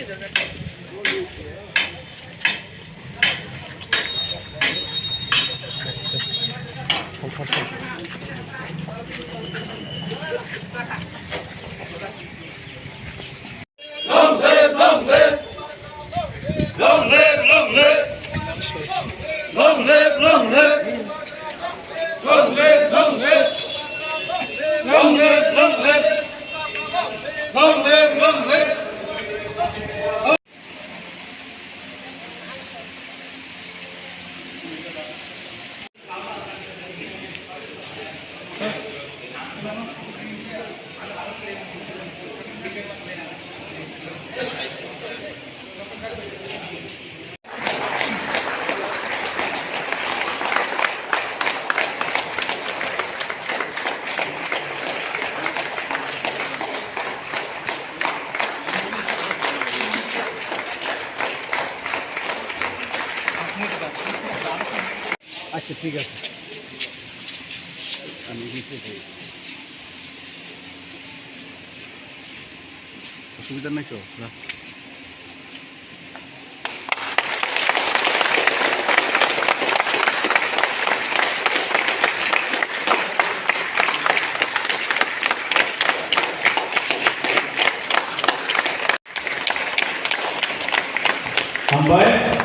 Long live, long live. Long live, long live. Long live, long live. Long live, long live. Long live, long live. Long live, long live. আচ্ছা ঠিক আছে আমি অসুবিধা নাই তো না Sampai